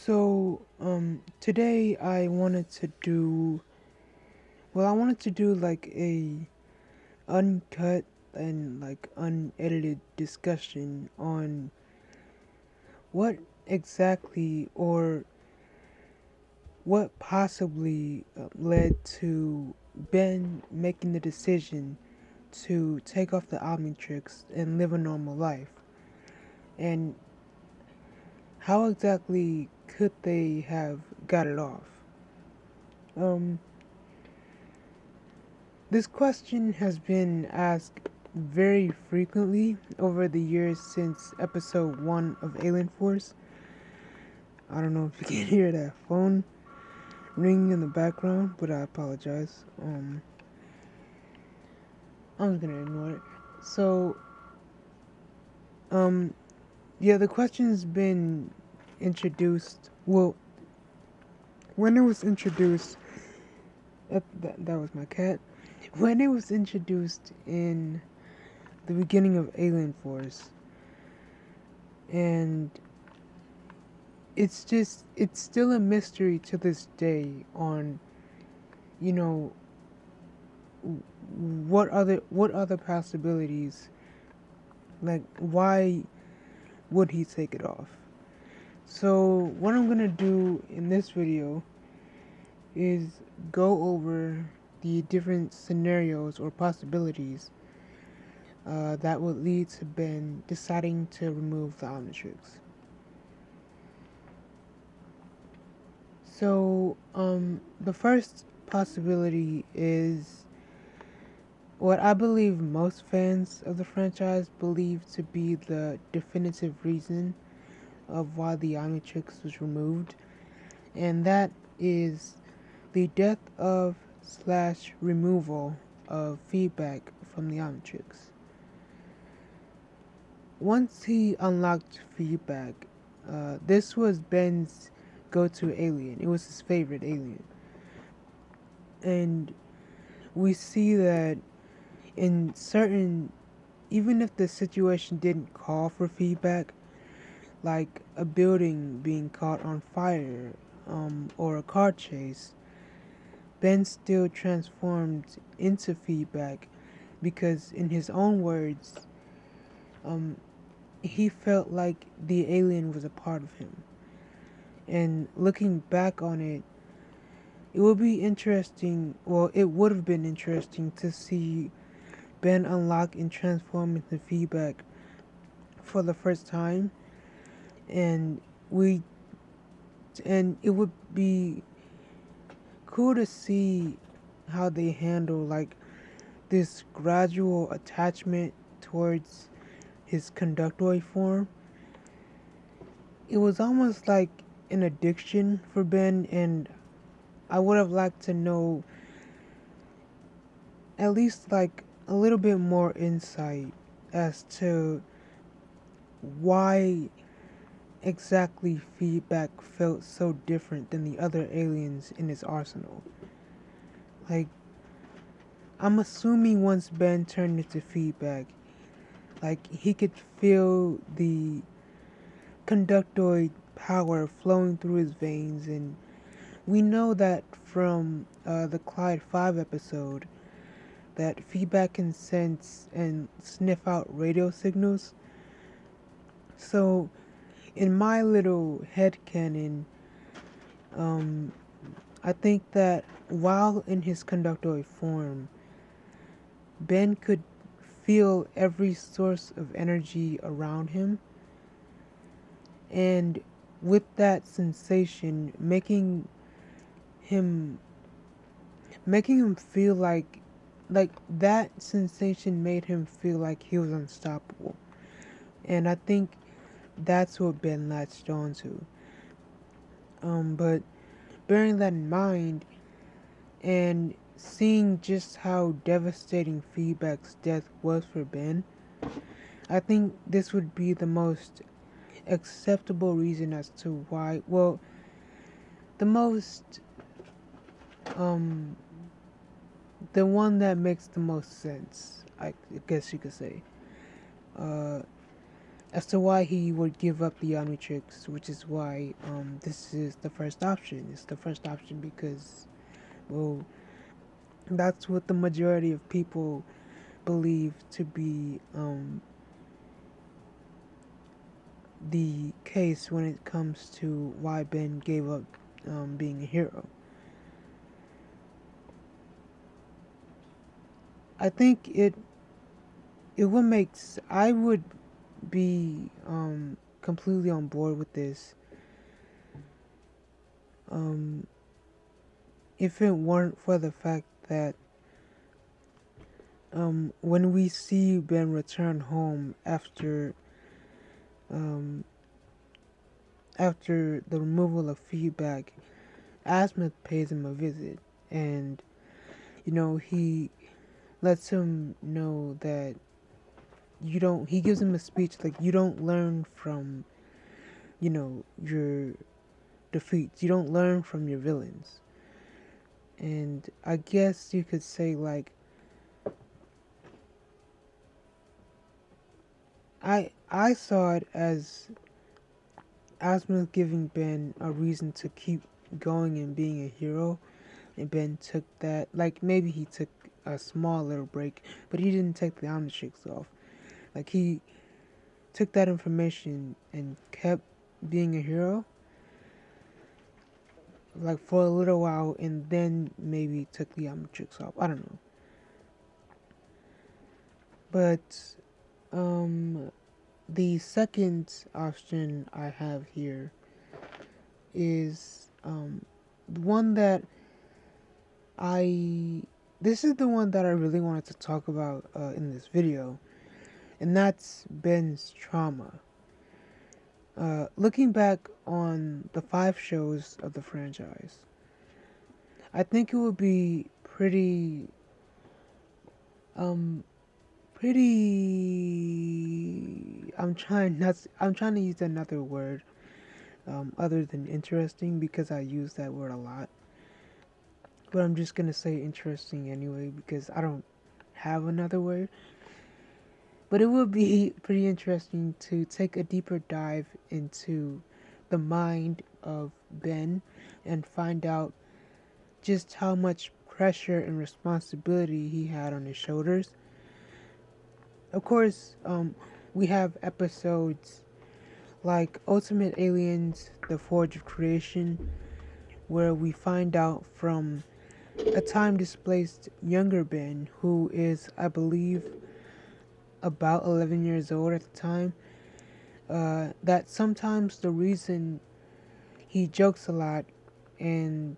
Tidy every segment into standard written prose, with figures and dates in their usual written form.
Today I wanted to do like a uncut and like unedited discussion on what exactly or what possibly led to Ben making the decision to take off the Omnitrix and live a normal life, and how exactly could they have got it off? Um, This question has been asked very frequently over the years since episode 1 of Alien Force. I don't know if you can hear that phone ringing in the background, but I apologize. I'm just gonna ignore it. So, um, yeah, the question's been introduced. Well, when it was introduced, that was my cat. When it was introduced in the beginning of Alien Force, and it's still a mystery to this day on, you know, what other possibilities, like why would he take it off. So what I'm gonna do in this video is go over the different scenarios or possibilities that would lead to Ben deciding to remove the Omnitrix. So the first possibility is what I believe most fans of the franchise believe to be the definitive reason of why the Omnitrix was removed, and that is the death of slash removal of feedback from the Omnitrix. Once he unlocked feedback, this was Ben's go-to alien. It was his favorite alien, and we see that in certain, even if the situation didn't call for feedback, like a building being caught on fire, or a car chase, Ben still transformed into feedback because, in his own words, um, he felt like the alien was a part of him. And looking back on it, it would be interesting, well, it would have been interesting to see Ben unlock and transform into feedback for the first time, and we and it would be cool to see how they handle like this gradual attachment towards his conductoid form. It was almost like an addiction for Ben, and I would have liked to know at least like a little bit more insight as to why exactly feedback felt so different than the other aliens in his arsenal. Like, I'm assuming once Ben turned into feedback, like he could feel the conductoid power flowing through his veins, and we know that from the Clyde 5 episode that feedback can sense and sniff out radio signals. So in my little headcanon, um, I think that while in his conductoid form, Ben could feel every source of energy around him, and with that sensation him making him feel like that sensation made him feel like he was unstoppable. And I think that's what Ben latched onto. But bearing that in mind and seeing just how devastating Feedback's death was for Ben, I think this would be the most acceptable reason as to why, well, the most, um, the one that makes the most sense, I guess you could say. Uh, as to why he would give up the Omnitrix, which is why this is the first option. It's the first option because, well, that's what the majority of people believe to be the case when it comes to why Ben gave up being a hero. I think it would make I would be completely on board with this um, if it weren't for the fact that when we see Ben return home um, after the removal of feedback, Asmith pays him a visit, and he lets him know that you don't. He gives him a speech like you don't learn from your defeats. You don't learn from your villains, and I guess you could say like I saw it as Asmith giving Ben a reason to keep going and being a hero, and Ben took that, like maybe he took a small little break, but he didn't take the Omnitrix off. Like he took that information and kept being a hero, like for a little while, and then maybe took the Omnitrix off. I don't know, but the second option I have here is the one that I this is the one that I really wanted to talk about in this video, and that's Ben's trauma. Looking back on the 5 shows of the franchise, I think it would be um, pretty. I'm trying to use another word other than interesting because I use that word a lot. But I'm just gonna say interesting anyway because I don't have another word. But it would be pretty interesting to take a deeper dive into the mind of Ben and find out just how much pressure and responsibility he had on his shoulders. Of course, we have episodes like Ultimate Aliens, The Forge of Creation, where we find out from a time displaced younger Ben who is, I believe, about 11 years old at the time, that sometimes the reason he jokes a lot and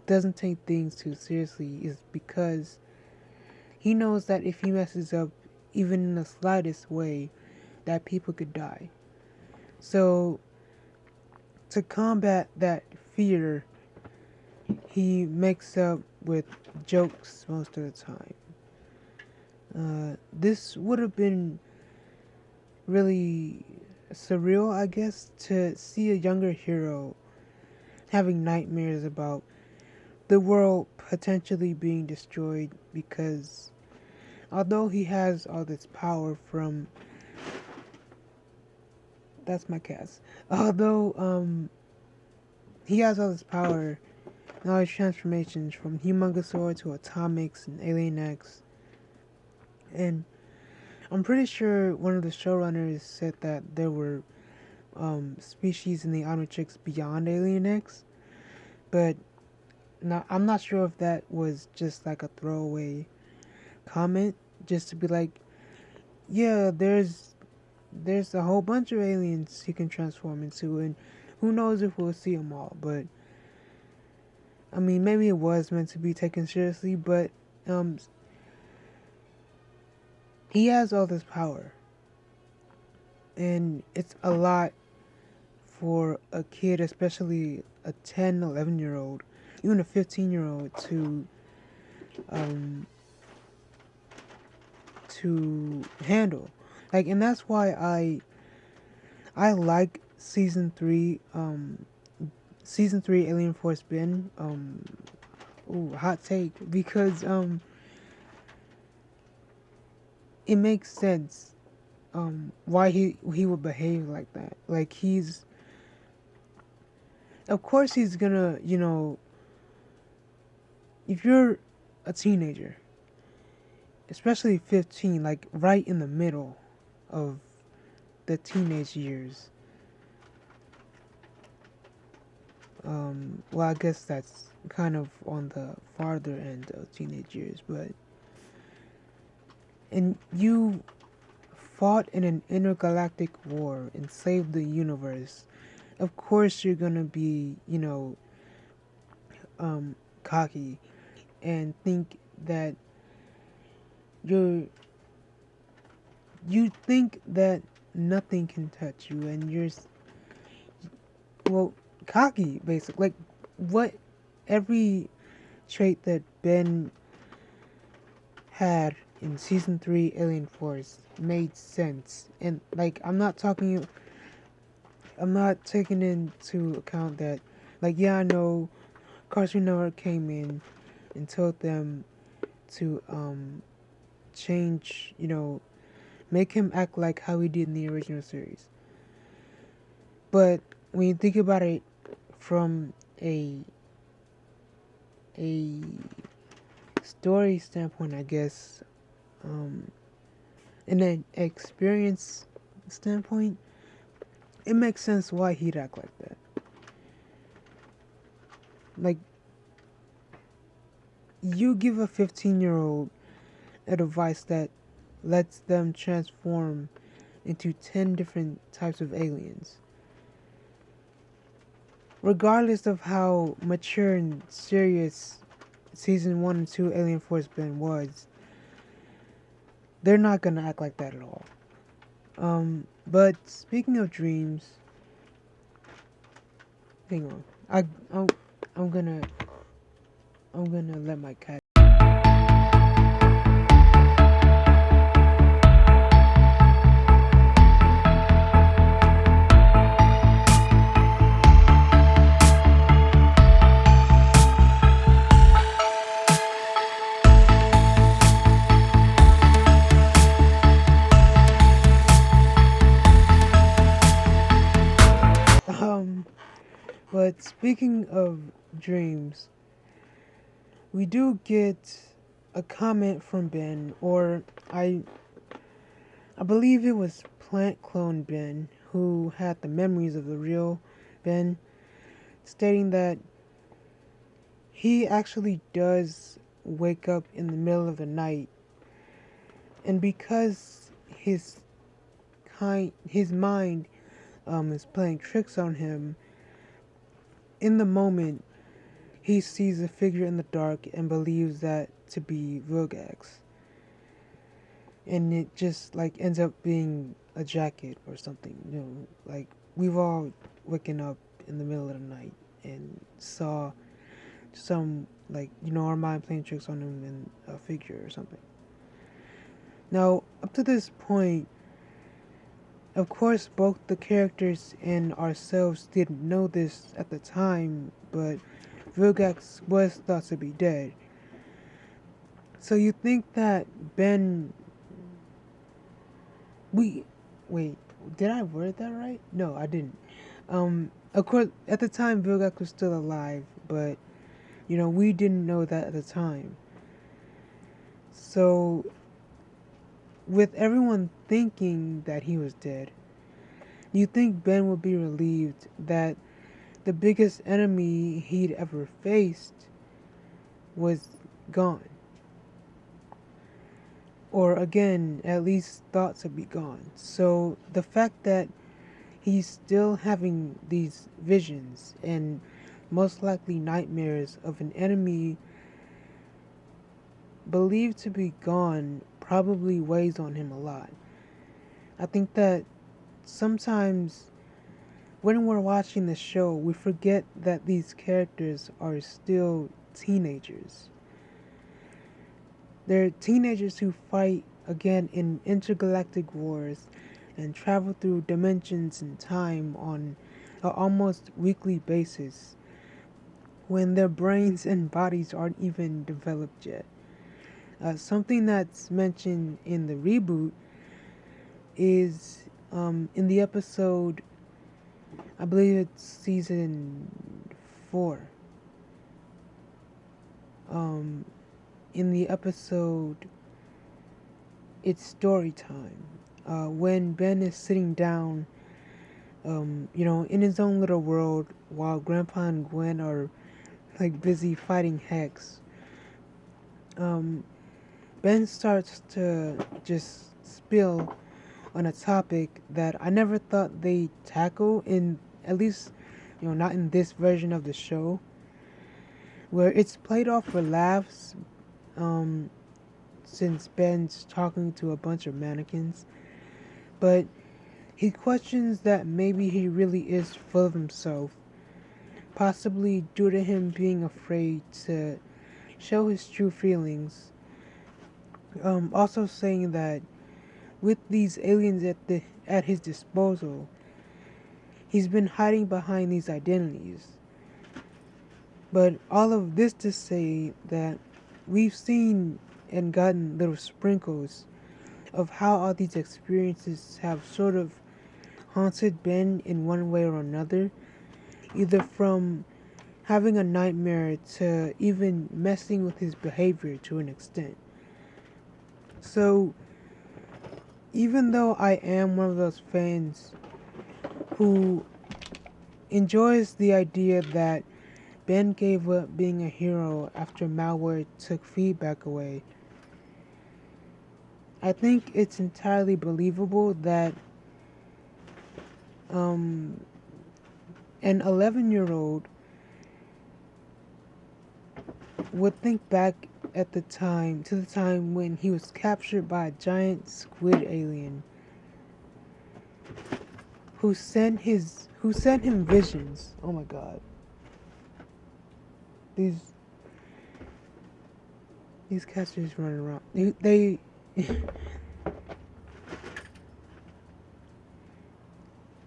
doesn't take things too seriously is because he knows that if he messes up even in the slightest way that people could die. So to combat that fear, he makes up with jokes most of the time. This would have been really surreal, I guess, to see a younger hero having nightmares about the world potentially being destroyed because although he has all this power from that's my cast. Although he has all this power and all his transformations from Humongosaur to Atomics and Alien X, and I'm pretty sure one of the showrunners said that there were species in the Omnitrix beyond Alien X, but I'm not sure if that was just like a throwaway comment, just to be like, yeah, there's a whole bunch of aliens he can transform into, and who knows if we'll see them all. But I mean, maybe it was meant to be taken seriously, but he has all this power, and it's a lot for a kid, especially a 10, 11-year-old, even a 15-year-old to handle. Like, and that's why I like season 3 Alien Force Ben. Ooh, hot take, because it makes sense why he would behave like that. Like he's of course he's gonna, if you're a teenager, especially 15, like right in the middle of the teenage years. Well, I guess that's kind of on the farther end of teenage years, but and you fought in an intergalactic war and saved the universe. Of course, you're gonna be, cocky and think that you're you think that nothing can touch you, and well, cocky, basically. Like what every trait that Ben had in season 3 Alien Force made sense. And like I'm not taking into account that, like, yeah, I know Cartoon Network came in and told them to change, make him act like how he did in the original series. But when you think about it from a story standpoint, I guess, in an experience standpoint, it makes sense why he'd act like that. Like, you give a 15-year-old a device that lets them transform into 10 different types of aliens. Regardless of how mature and serious season 1 and 2 Alien Force Ben was, they're not gonna act like that at all. But speaking of dreams, hang on. I'm gonna let my cat. But speaking of dreams, we do get a comment from Ben, or I believe it was Plant Clone Ben, who had the memories of the real Ben, stating that he actually does wake up in the middle of the night, and because his mind is playing tricks on him, in the moment he sees a figure in the dark and believes that to be Vilgax. And it just like ends up being a jacket or something, like we've all waken up in the middle of the night and saw some, like, our mind playing tricks on him in a figure or something. Now, up to this point, of course, both the characters and ourselves didn't know this at the time, but Vilgax was thought to be dead. So you think that Ben... Wait, did I word that right? No, I didn't. Of course, at the time, Vilgax was still alive, but, we didn't know that at the time. So, with everyone thinking that he was dead, you think Ben would be relieved that the biggest enemy he'd ever faced was gone. Or again, at least thought to be gone. So the fact that he's still having these visions and most likely nightmares of an enemy believed to be gone probably weighs on him a lot. I think that sometimes when we're watching the show, we forget that these characters are still teenagers. They're teenagers who fight again in intergalactic wars and travel through dimensions and time on an almost weekly basis when their brains and bodies aren't even developed yet. Something that's mentioned in the reboot is in the episode, I believe it's season 4. Um, in the episode, it's story time. When Ben is sitting down, in his own little world, while Grandpa and Gwen are like busy fighting Hex, um, Ben starts to just spill on a topic that I never thought they'd tackle in, at least, not in this version of the show, where it's played off for laughs, um, since Ben's talking to a bunch of mannequins, but he questions that maybe he really is full of himself, possibly due to him being afraid to show his true feelings. Also saying that with these aliens at his disposal, he's been hiding behind these identities. But all of this to say that we've seen and gotten little sprinkles of how all these experiences have sort of haunted Ben in one way or another, either from having a nightmare to even messing with his behavior to an extent. So, even though I am one of those fans who enjoys the idea that Ben gave up being a hero after malware took feedback away, I think it's entirely believable that an 11-year-old would think back to the time when he was captured by a giant squid alien who sent him visions. Oh my god. These cats are just running around. They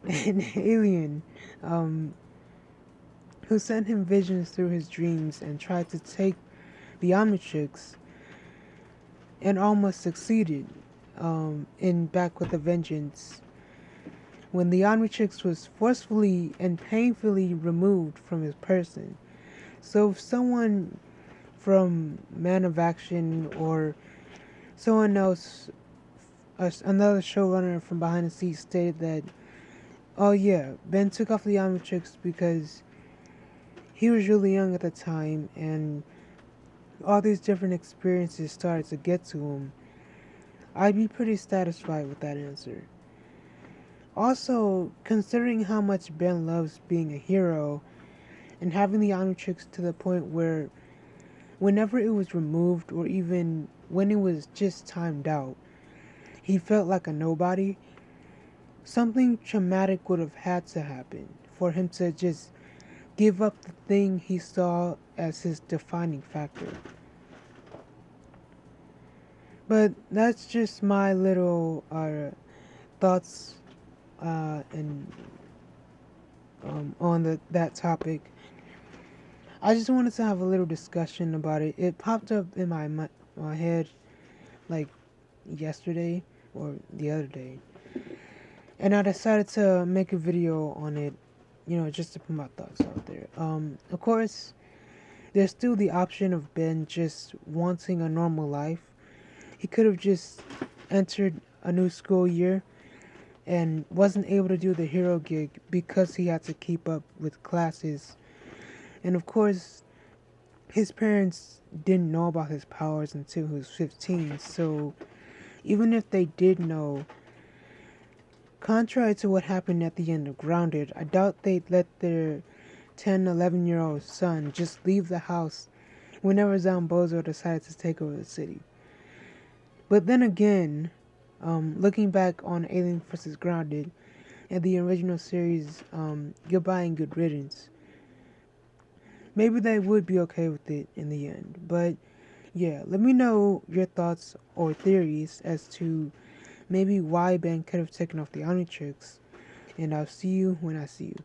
an alien who sent him visions through his dreams and tried to take the Omnitrix and almost succeeded in Back with a Vengeance when the Omnitrix was forcefully and painfully removed from his person. So if someone from Man of Action or someone else, another showrunner from behind the scenes stated that, oh yeah, Ben took off the Omnitrix because he was really young at the time and all these different experiences started to get to him, I'd be pretty satisfied with that answer. Also, considering how much Ben loves being a hero and having the Omnitrix to the point where whenever it was removed or even when it was just timed out, he felt like a nobody, something traumatic would have had to happen for him to just give up the thing he saw as his defining factor. But that's just my little thoughts and on that topic. I just wanted to have a little discussion about it. It popped up in my head like yesterday or the other day, and I decided to make a video on it, just to put my thoughts out there. Of course, there's still the option of Ben just wanting a normal life. He could have just entered a new school year and wasn't able to do the hero gig because he had to keep up with classes. And of course, his parents didn't know about his powers until he was 15, so even if they did know, contrary to what happened at the end of Grounded, I doubt they'd let their 10, 11-year-old son just leave the house whenever Zombozo decided to take over the city. But then again, looking back on Alien vs. Grounded and the original series, Goodbye and Good Riddance, maybe they would be okay with it in the end. But yeah, let me know your thoughts or theories as to maybe why Ben could have taken off the Omnitrix, and I'll see you when I see you.